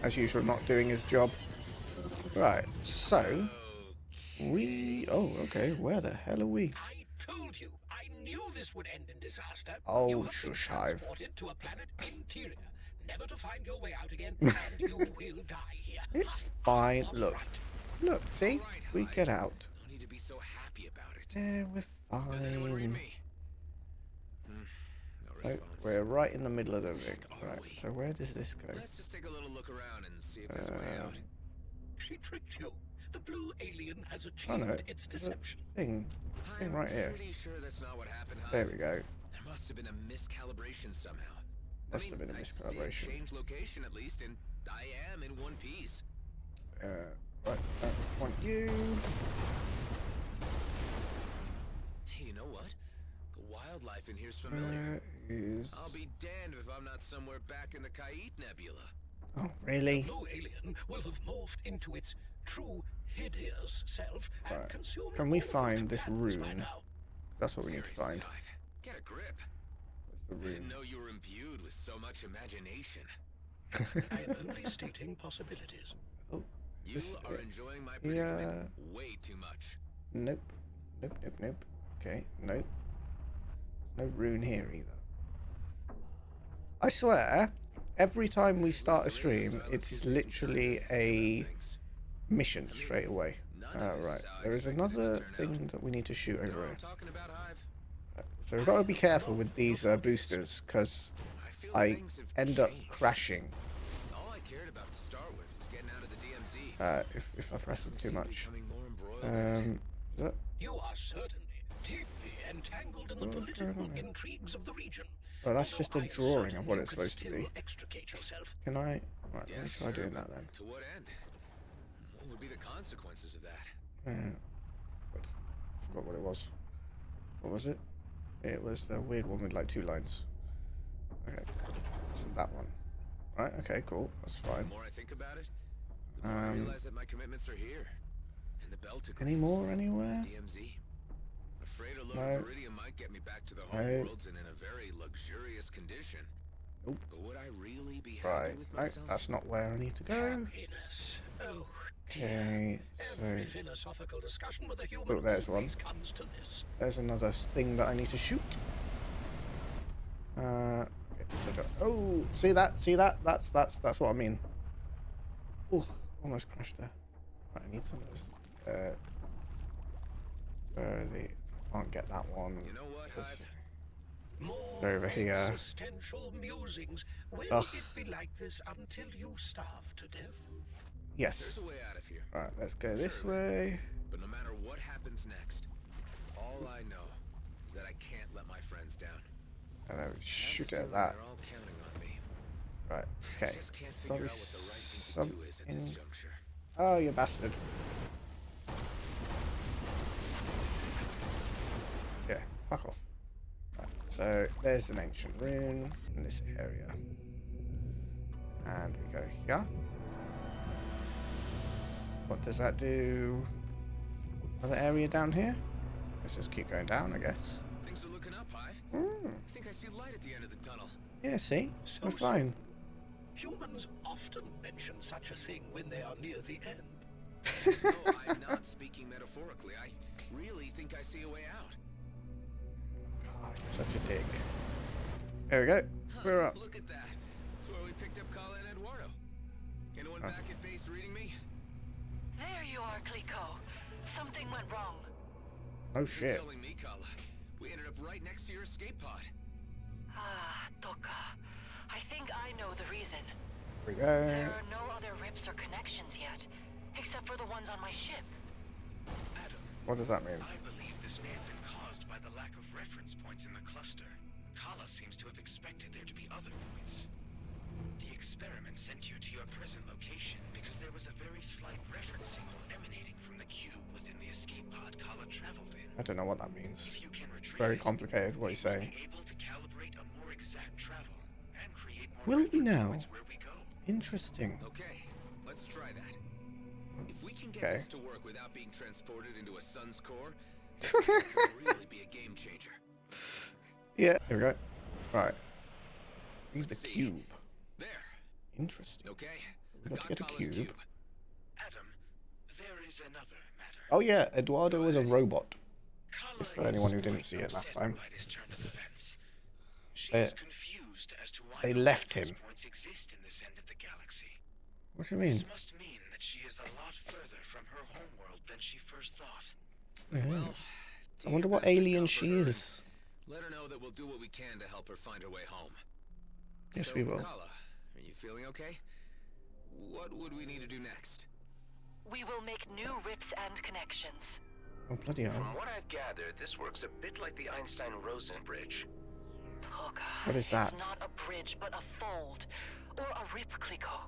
as usual, not doing his job. Right, so we... Oh, okay, where the hell are we? I told you, I knew this would end in disaster. Oh, You have been shush, Hive. transported to a planet interior, never to find your way out again, and you will die here. It's fine. Off Look, right. look, see? Right, We Hive. get out. No need to be so happy about it. Yeah, we're Does anyone read fine. me? No Right, response. we're right in the middle of the ring. Are Right, we? so where does this go? Let's just take a little look around and see if there's a way out. She tricked you. The blue alien has achieved Oh no, its there's a deception. thing I'm right here. pretty sure that's not what happened, Hive. There we go. There must have been a miscalibration somehow. Must have been a miscalibration. I did change location at least, and I am in one piece. Right, I want you. Hey, you know what? The wildlife in here's familiar. Is... I'll be damned if I'm not somewhere back in the Kait Nebula. Oh, really? Blue alien will have morphed into its true hideous self and Right. consumed Can we all of your find this companions by rune? now. That's what we need to Seriously, find. Hive, get a grip. Where's the I didn't rune? know you were imbued with so much imagination. I am only stating possibilities. Oh, You this- are enjoying my yeah. predicament way too much. Nope. Nope, nope, nope. Okay, nope. No rune here either. I swear, every time we start a stream, it's literally a mission straight away. Right, there is another thing that we need to shoot You know over what here. I'm talking about, Hive? So we've got to be careful with these boosters, because feel I things have end up changed. crashing All I cared about to start with was getting out of the DMZ. if I press them too Seem much. becoming more embroiled in it. Is that... You are certainly deeply entangled in the political intrigues of the region. Oh, that's just a Although I drawing assume of what you it's could supposed to still be. extricate yourself. Can I... Right, Yeah, let me try sure, doing but that then. to what end? What would be the consequences of that? Forgot what it was. What was it? It was the weird one with like 2 lines. Okay, so that one. Right, okay, cool. That's The fine. more I think about it, the more I realize that my commitments are here. In the belt Any more anywhere? DMZ. Afraid a load No. of Iridium might get me back to the home No. worlds and in a very luxurious condition. Nope. But would I really be happy Right, with no, myself? that's not where I need to go. Happiness. Oh, dear. Okay, Every so philosophical discussion with a human Oh, there's one. always comes to this. there's another thing that I need to shoot. Okay, so oh, see that? See that? That's what I mean. Oh, almost crashed there. Right, I need some of this. Can't get that one. You know what, Hive? More Over here. existential musings. Will Ugh. it be like this until you starve to death? Yes. There's a way out of here. Right, let's go this Surely. way. But no matter what happens next, all I know is that I can't let my friends down. And then we I have a shoot at feeling that. They're all counting on me. Right, I okay. just can't figure Probably out what the right thing to do is at this something... juncture. Oh, you bastard. Yeah, fuck off. Right, so there's an ancient rune in this area. And we go here. What does that do? Another area down here? Let's just keep going down, I guess. Things are looking up, Hive. Hmm. I think I see light at the end of the tunnel. Yeah, see? So We're fine. Humans often mention such a thing when they are near the end. No, I'm not speaking metaphorically. I really think I see a way out. God, you're such a dick. There we go. We're up. Look at that. That's where we picked up Kala and Eduardo. Anyone back at base reading me? There you are, Clico. Something went wrong. Oh You're shit. telling me, Kala. We ended up right next to your escape pod. Ah, Toka. I think I know the reason. Here we go. There are no other rips or connections yet, except for the ones on my ship. Adam, What does that mean? I believe this may have been caused by the lack of reference points in the cluster. Kala seems to have expected there to be other points. The experiment sent you to your present location because there was a very slight reference signal emanating from the cube within the escape pod Kala traveled in. I don't know what that means. If you can retrieve Very it, complicated what he's you will saying. be able to calibrate a more exact travel and create more Will we reference now? points where we go. Interesting. Okay, let's try that. If we can get Okay. this to work without being transported into a sun's core, this could really be a game changer. Yeah. Here we go. Right. Leave the Let's see. cube. There. Interesting. Okay, We've got to get a Kala's cube. Adam, there is another matter. Oh yeah, Eduardo was a robot. Kala For anyone who is didn't quite see it last upset time. by this turn of events. She They- is confused as to why they no left reference him. points exist in this end of the galaxy. What do you mean? This must mean that she is a lot further from her homeworld than she first thought. Yeah. Well, I wonder what alien she is. Let her know that we'll do what we can to help her find her way home. Yes, So, we will. Kala, are you feeling okay? What would we need to do next? We will make new rips and connections. Oh bloody hell! From what I've gathered, this works a bit like the Einstein-Rosen bridge. Oh god. What is that? It's not a bridge, but a fold. Or a rip, Clico.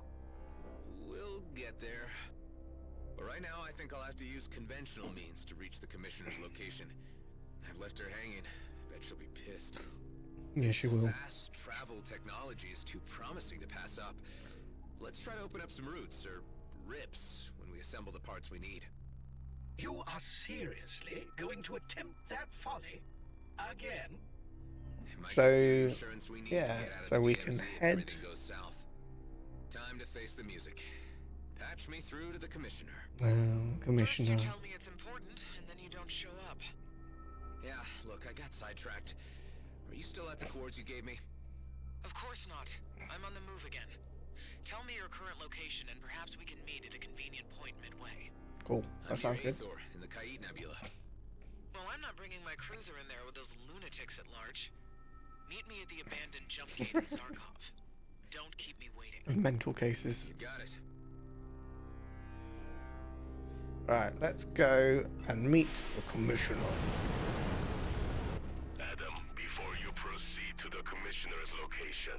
We'll get there. But right now, I think I'll have to use conventional means to reach the Commissioner's location. I've left her hanging. Bet she'll be pissed. Yeah, she will. Fast travel technology is too promising to pass up. Let's try to open up some routes, or rips, when we assemble the parts we need. You are seriously going to attempt that folly again? It might So, just be the insurance we need to yeah, get out of so the we DMZ can if head- everything goes south. Time to face the music. Patch me through to the Commissioner. Commissioner. First you tell me it's important, and then you don't show up. Yeah, look, I got sidetracked. Are you still at the coords you gave me? Of course not. I'm on the move again. Tell me your current location, and perhaps we can meet at a convenient point midway. Cool. That sounds good. Thor in the Kaid Nebula. Well, I'm not bringing my cruiser in there with those lunatics at large. Meet me at the abandoned jump gate in Zarkov. Don't keep me waiting. Mental cases. You got it. Right, let's go and meet the commissioner. Adam, before you proceed to the Commissioner's location,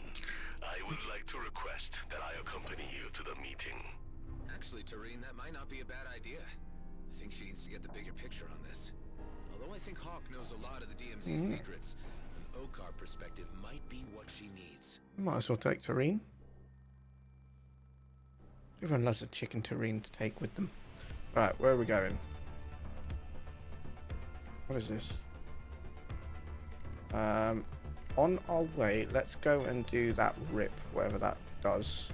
I would like to request that I accompany you to the meeting. Actually, Tareen, that might not be a bad idea. I think she needs to get the bigger picture on this. Although I think Hawk knows a lot of the DMZ's secrets, an OCAR perspective might be what she needs. Might as well take Tareen. Everyone loves a chicken Tareen to take with them. Right, where are we going? What is this? On our way, let's go and do that rip, whatever that does.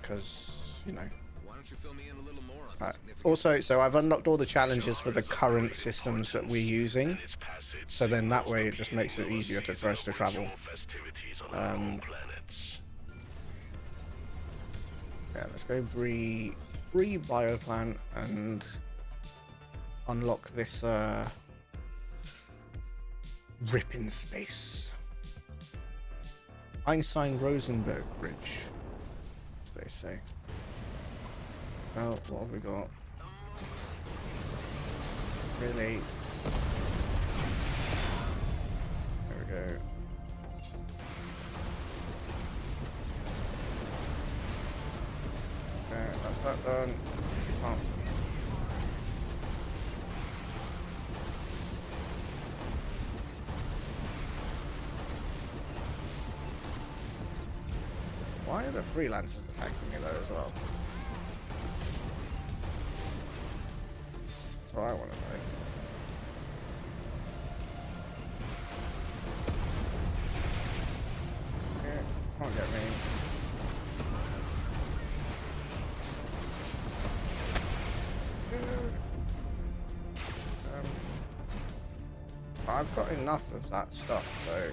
Because, you know. Why don't you fill me in a little more on the Right. significance? Also, so I've unlocked all the challenges for the current systems that we're using. And its passage So then that signals way the it just makes it beginning of a easier for season us to of travel. ritual festivities on our home planets. Yeah, let's go bioplan and unlock this rip in space. Einstein-Rosenberg bridge, as they say. Oh, what have we got? Really? There we go. Okay, that's that done. Oh. Why are the freelancers attacking me though as well? That's what I want to know. Okay, can't get me. I've got enough of that stuff, so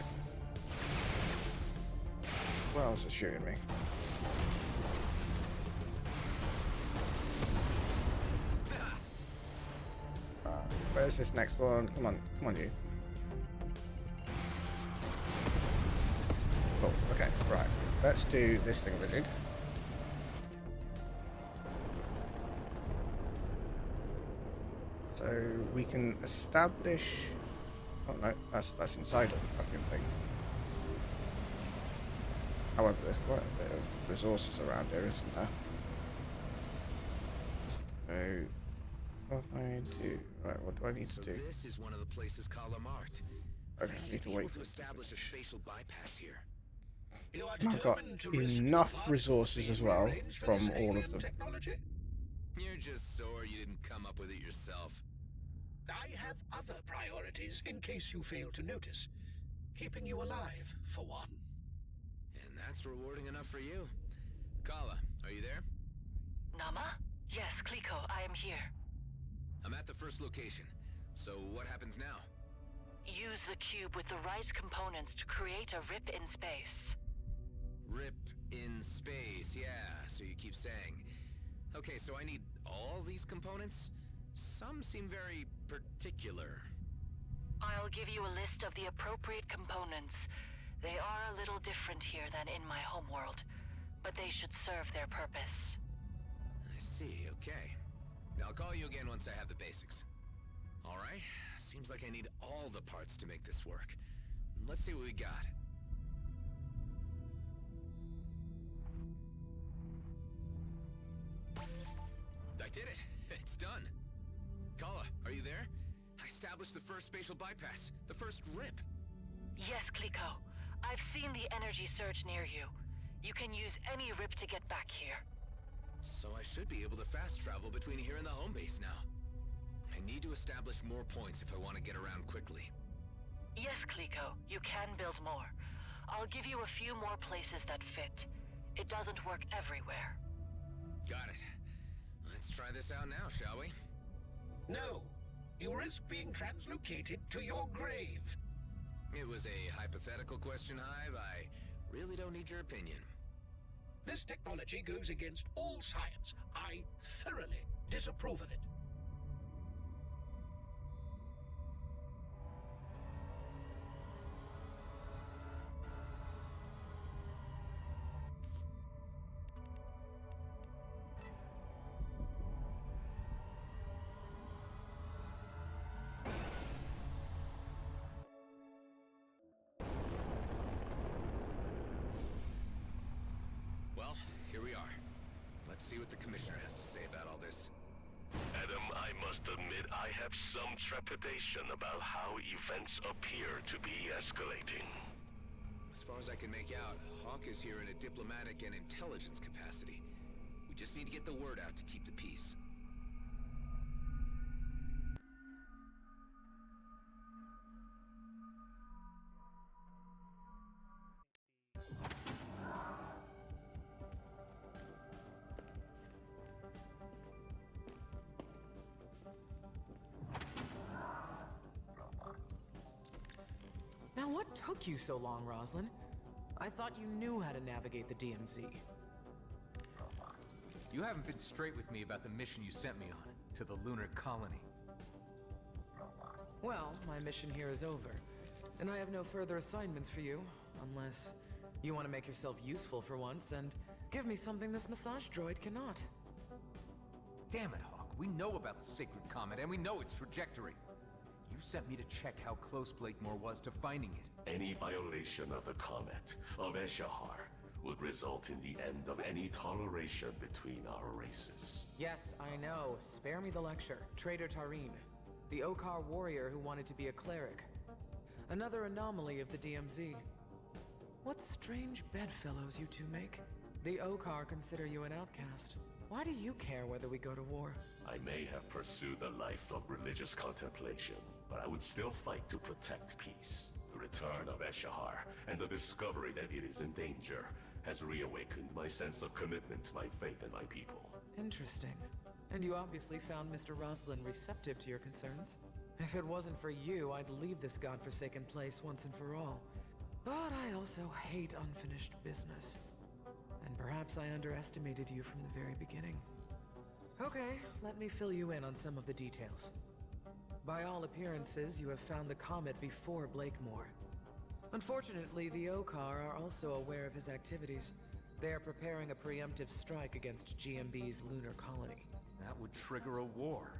what else is shooting me? Where's this next one? Come on, you. Cool. Okay, right. Let's do this thing we did. So we can establish. Oh no, that's inside of the fucking thing. However, there's quite a bit of resources around here, isn't there? So, what do I do? Right, what do I need to So do? this is one of the places Kala marked. Okay, I I should need to be wait able for to it to establish a finish. spatial bypass here. You are I've got determined to risk enough vast resources as well rearrange for from this all of alien them. technology? You're just sore you didn't come up with it yourself. I have other priorities in case you fail to notice. Keeping you alive, for one. And that's rewarding enough for you. here. I'm at the first location. So what happens now? Use the cube with the right components to create a rip in space. Rip in space, yeah, so you keep saying. Okay, so I need all these components? Some seem very particular. I'll give you a list of the appropriate components. They are a little different here than in my homeworld, but they should serve their purpose. I see, okay. I'll call you again once I have the basics. All right, seems like I need all the parts to make this work. Let's see what we got. I did it! It's done! Kala, are you there? I established the first spatial bypass, the first rip. Yes, Kliko. I've seen the energy surge near you. You can use any rip to get back here. So I should be able to fast travel between here and the home base now. I need to establish more points if I want to get around quickly. Yes, Kliko, you can build more. I'll give you a few more places that fit. It doesn't work everywhere. Got it. Let's try this out now, shall we? No. You risk being translocated to your grave. It was a hypothetical question, Hive. I really don't need your opinion. This technology goes against all science. I thoroughly disapprove of it. Well, here we are. Let's see what the Commissioner has to say about all this. Adam, I must admit I have some trepidation about how events appear to be escalating. As far as I can make out, Hawk is here in a diplomatic and intelligence capacity. We just need to get the word out to keep the peace. Now what took you so long, Roslyn? I thought you knew how to navigate the DMZ. You haven't been straight with me about the mission you sent me on, to the lunar colony. Well, my mission here is over, and I have no further assignments for you, unless you want to make yourself useful for once and give me something this massage droid cannot. Damn it, Hawk. We know about the Sacred Comet, and we know its trajectory. You sent me to check how close Blakemore was to finding it. Any violation of the comet of Eshahar would result in the end of any toleration between our races. Yes, I know. Spare me the lecture. Traitor Tareen, the Okar warrior who wanted to be a cleric. Another anomaly of the DMZ. What strange bedfellows you two make. The Okar consider you an outcast. Why do you care whether we go to war? I may have pursued a life of religious contemplation, but I would still fight to protect peace. The return of Eshahar and the discovery that it is in danger has reawakened my sense of commitment to my faith and my people. Interesting. And you obviously found Mr. Roslin receptive to your concerns. If it wasn't for you, I'd leave this godforsaken place once and for all. But I also hate unfinished business. And perhaps I underestimated you from the very beginning. Okay, let me fill you in on some of the details. By all appearances, you have found the comet before Blakemore. Unfortunately, the Okar are also aware of his activities. They are preparing a preemptive strike against GMB's lunar colony. That would trigger a war.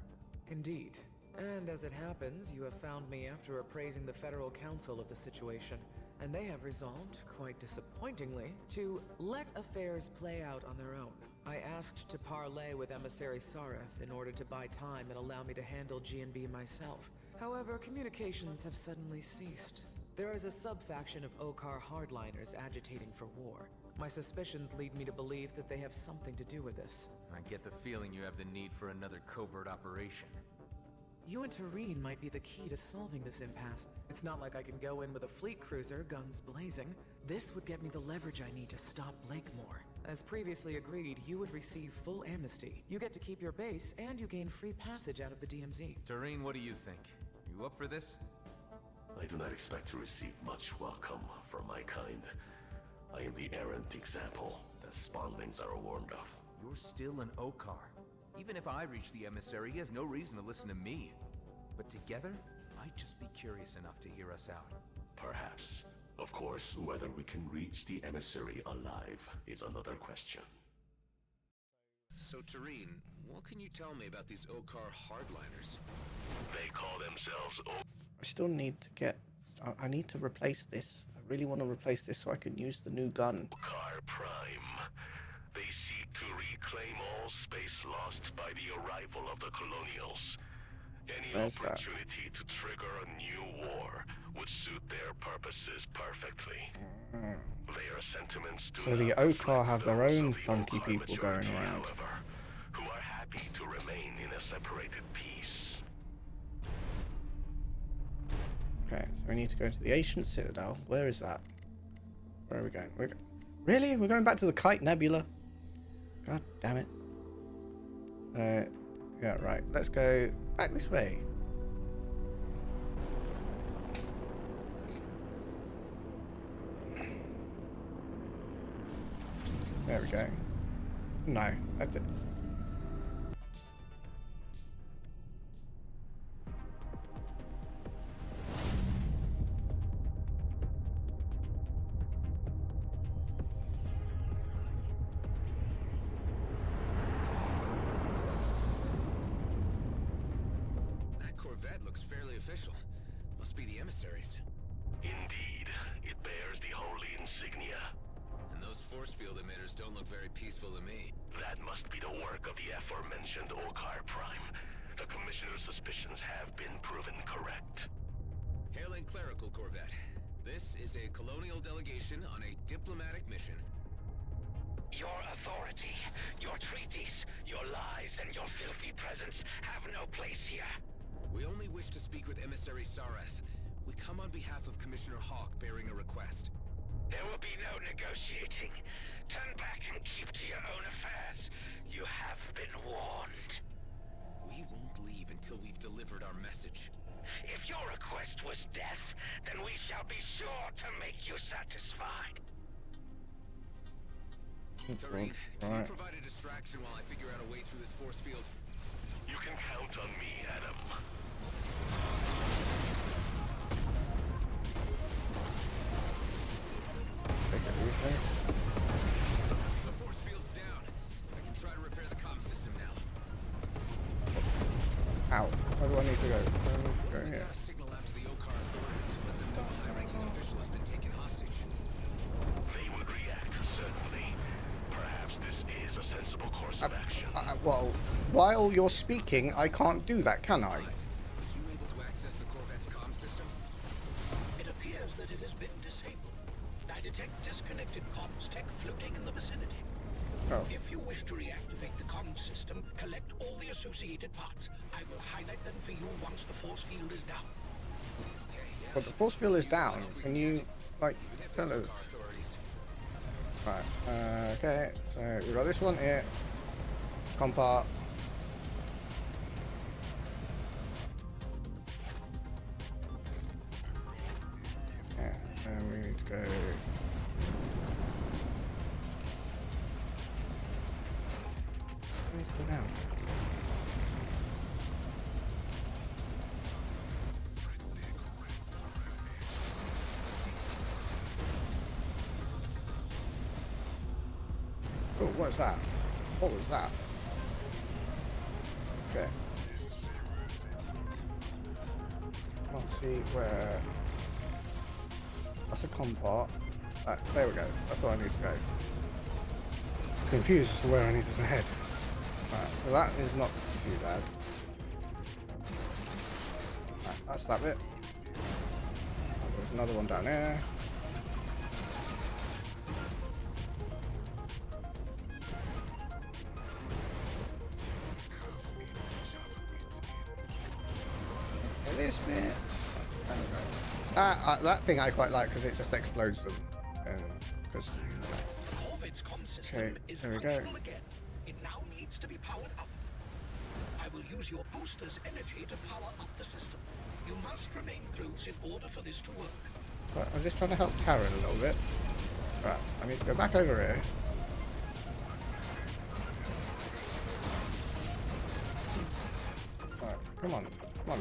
Indeed. And as it happens, you have found me after appraising the Federal Council of the situation, and they have resolved, quite disappointingly, to let affairs play out on their own. I asked to parley with Emissary Sareth in order to buy time and allow me to handle GNB myself. However, communications have suddenly ceased. There is a sub-faction of Okar hardliners agitating for war. My suspicions lead me to believe that they have something to do with this. I get the feeling you have the need for another covert operation. You and Tareen might be the key to solving this impasse. It's not like I can go in with a fleet cruiser, guns blazing. This would get me the leverage I need to stop Blakemore. As previously agreed, you would receive full amnesty. You get to keep your base, and you gain free passage out of the DMZ. Tareen, what do you think? You up for this? I do not expect to receive much welcome from my kind. I am the errant example that spawnlings are warned of. You're still an Okar. Even if I reach the emissary, he has no reason to listen to me. But together, I'd just be curious enough to hear us out. Perhaps. Of course, whether we can reach the emissary alive is another question. So, Tareen, what can you tell me about these Okar hardliners? They call themselves I still need to get... I need to replace this. I really want to replace this so I can use the new gun. Okar Prime. They seek to reclaim all space lost by the arrival of the Colonials. Any Where's that? opportunity to trigger a new war would suit their purposes perfectly. Their sentiments do So the not Okar reflect have their those own of the funky Okar people going majority, around. however, who are happy to remain in a separated peace. Okay, so we need to go to the ancient citadel. Where is that? Where are we going? Really? We're going back to the Kite Nebula? God damn it. Yeah, right. Let's go back this way. There we go. No, that's it. That Corvette looks fairly official. Must be the emissaries. Indeed, it bears the holy insignia. And those force field emitters don't look very peaceful to me. That must be the work of the aforementioned Okar Prime. The Commissioner's suspicions have been proven correct. Hailing Clerical Corvette. This is a colonial delegation on a diplomatic mission. Your authority, your treaties, your lies, and your filthy presence have no place here. We only wish to speak with Emissary Sareth. We come on behalf of Commissioner Hawk bearing a request. There will be no negotiating. Turn back and keep to your own affairs. You have been warned. We won't leave until we've delivered our message. If your request was death, then we shall be sure to make you satisfied. Tareen, can you Right. provide a distraction while I figure out a way through this force field? You can count on me, Adam. Take it easy. The force field's down. I can try to repair the comm system now. Ow. Where do I need to go? Where do I need to go We've here? got to signal out to the Okar authorities to let them know a high-ranking official has been taken hostage. They would react, certainly. Perhaps this is a sensible course of action. Well, while you're speaking, I can't do that, can I? Are you able to access the Corvette's comm system? It appears that it has been disabled. I detect disconnected comms tech floating in the vicinity. Oh. If you wish to reactivate the comm system, collect all the associated parts. I will highlight them for you once the force field is down. Okay, yeah. But the force field is down. Can you, like, tell us? Okar authorities. Right. Okay. So we've got this one here. Compart. Yeah. And we need to go. We need to go down. Oh, what's that? What was that? Okay. Let's see where. That's a compart. There we go. That's where I need to go. I was confused as to where I needed to head. Right, so that is not too bad. Right, that's that bit. There's another one down there. This bit. That thing I quite like because it just explodes them. Because The Corvette's comm system system is there we go. functional again. It now needs to be powered up. I will use your booster's energy to power up the system. You must remain close in order for this to work. Right, I'm just trying to help Taryn a little bit. Right, I need to go back over here. Right, come on, you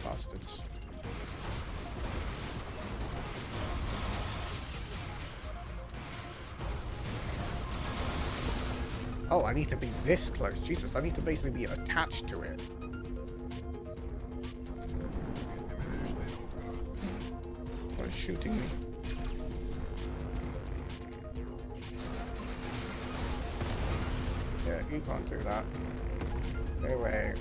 bastards. Oh, I need to be this close. Jesus, I need to basically be attached to it. Oh, it's shooting me. Yeah, you can't do that. Go away.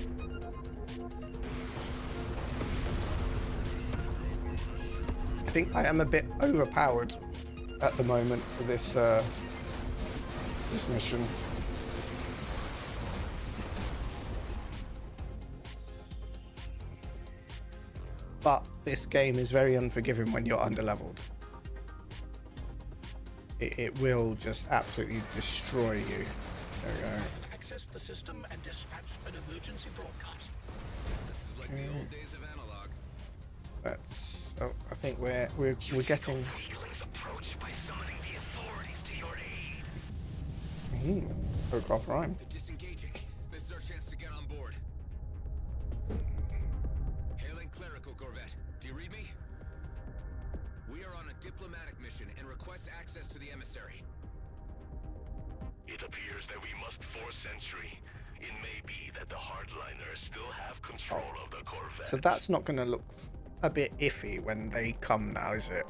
I think I am a bit overpowered at the moment for this this mission. But this game is very unforgiving when you're underleveled. It will just absolutely destroy you. There we go. Access the system and dispatch an emergency broadcast. This is like the old days of analog. That's. Oh, I think we're getting. Weaklings approach by summoning the authorities to your aid. Broke off rhyme. They're disengaging. This is our chance to get on board. Hailing clerical corvette. Do you read me? We are on a diplomatic mission and request access to the emissary. It appears that we must force entry. It may be that the hardliners still have control of the corvette. So that's not going to look a bit iffy when they come now, is it?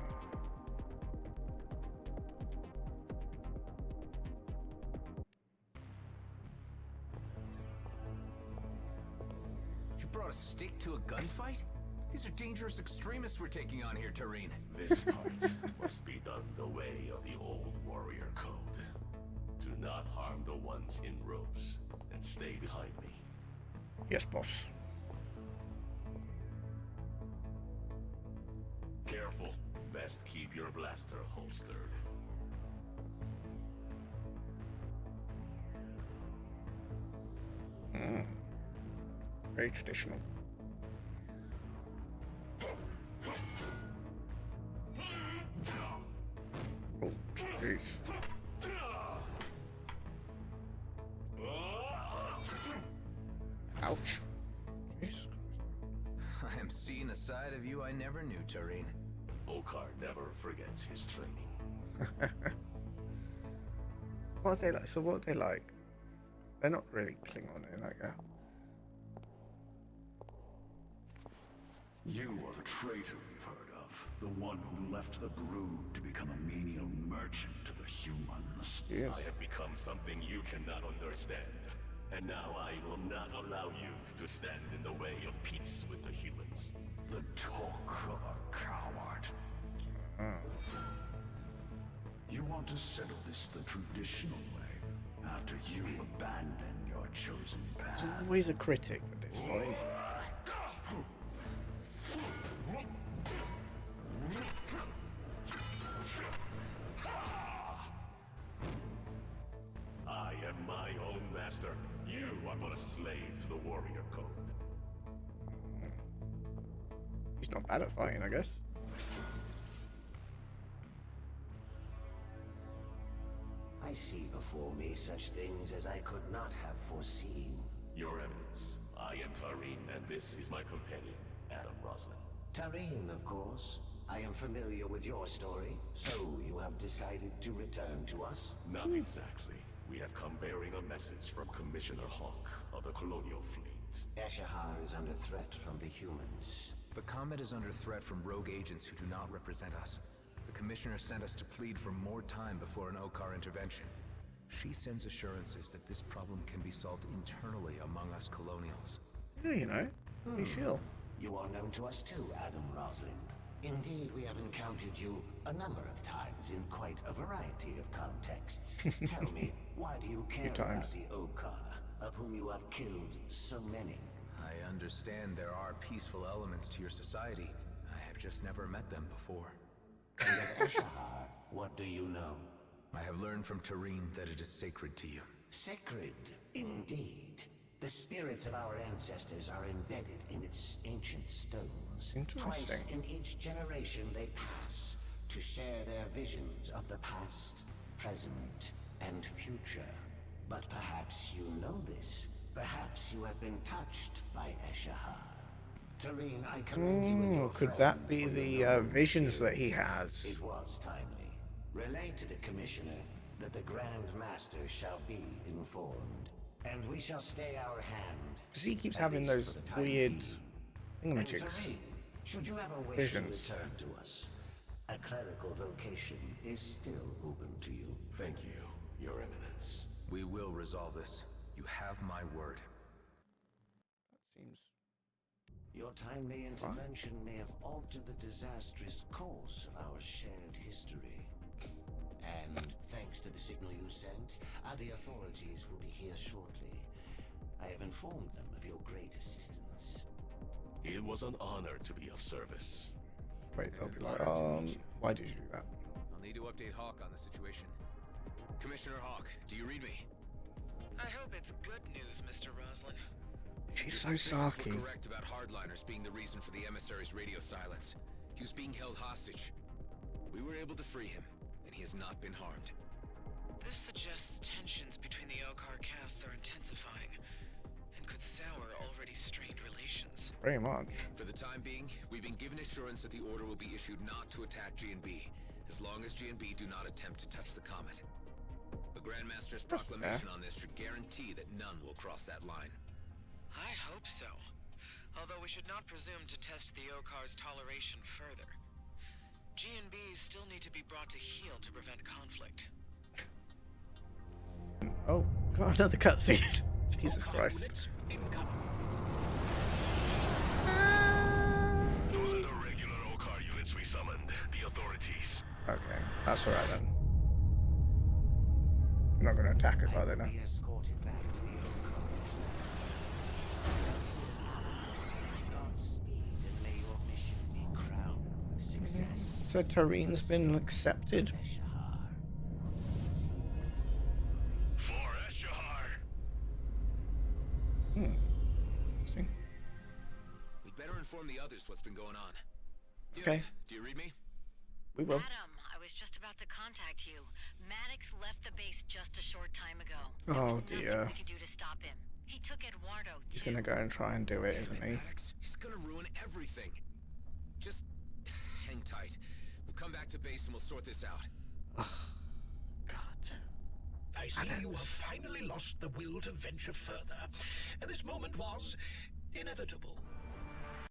You brought a stick to a gunfight? These are dangerous extremists we're taking on here, Tareen. This part must be done the way of the old warrior code. Do not harm the ones in robes, and stay behind me. Yes, boss. Careful. Best keep your blaster holstered. Very traditional. Oh, jeez. Ouch. Jesus Christ. I am seeing a side of you I never knew, Tareen. Okar never forgets his training. What are they like? So what are they like? They're not really Klingon, they're like You are the traitor we've heard of. The one who left the brood to become a menial merchant to the humans. Yes. I have become something you cannot understand. And now I will not allow you to stand in the way of peace with the humans. The talk of a coward. You want to settle this the traditional way, after you abandon your chosen path. There's always a critic with this line. I am my own master. You are but a slave to the warrior code. He's not bad at fighting, I guess. I see before me such things as I could not have foreseen. Your Eminence, I am Tareen, and this is my companion, Adam Roslin. Tareen, of course. I am familiar with your story. So you have decided to return to us? Not exactly. We have come bearing a message from Commissioner Hawk of the Colonial Fleet. Eshahar is under threat from the humans. The Comet is under threat from rogue agents who do not represent us. The Commissioner sent us to plead for more time before an Okar intervention. She sends assurances that this problem can be solved internally among us Colonials. Yeah, you know. Hey, sure. You are known to us too, Adam Roslin. Indeed, we have encountered you a number of times in quite a variety of contexts. Tell me, why do you care about the Okar, of whom you have killed so many? I understand there are peaceful elements to your society. I have just never met them before. And of Eshahar, what do you know? I have learned from Tareen that it is sacred to you. Sacred, indeed. The spirits of our ancestors are embedded in its ancient stones. Twice in each generation they pass to share their visions of the past, present, and future. But perhaps you know this. Perhaps you have been touched by Eshahar. Tareen, I commend you and your could that be the visions that he has? It was timely. Relay to the Commissioner that the Grand Master shall be informed, and we shall stay our hand. Because he keeps having those weird thingamajigs. Should you ever wish Visions. to return to us, a clerical vocation is still open to you. Thank you, Your Eminence. We will resolve this. You have my word. That seems... Your timely intervention may have altered the disastrous course of our shared history. And thanks to the signal you sent, the authorities will be here shortly. I have informed them of your great assistance. It was an honor to be of service. Wait, they'll be like, why did you do that? I'll need to update Hawk on the situation. Commissioner Hawk, do you read me? I hope it's good news, Mr. Roslin. She's so Suspicions sarky. were correct about Hardliners being the reason for the emissary's radio silence. He was being held hostage. We were able to free him, and he has not been harmed. This suggests tensions between the Okar castes are intensifying, and could sour already strained relations. Very much. For the time being, we've been given assurance that the order will be issued not to attack G&B, as long as G&B do not attempt to touch the comet. The Grandmaster's proclamation on this should guarantee that none will cross that line. I hope so. Although we should not presume to test the Okar's toleration further. G&Bs still need to be brought to heel to prevent conflict. Oh, got another cutscene. Jesus Christ. Those are the regular Okar units we summoned. The authorities. Okay, that's alright then. I'm not going to attack us, are they now? Be escorted back to the Okar. Godspeed, and may your mission be crowned with success. So Tareen's been accepted. For Eshahar. Interesting. We'd better inform the others what's been going on. Okay. Do you read me? We will. Adam, I was just about to contact you. Maddox left the base just a short time ago. Oh There was dear. nothing we could do to stop him. He took Eduardo, He's too. going to go and try and do it, isn't he? Maddox, he's gonna ruin everything. Just hang tight. We'll come back to base and we'll sort this out. God. I see you have finally lost the will to venture further. And this moment was inevitable.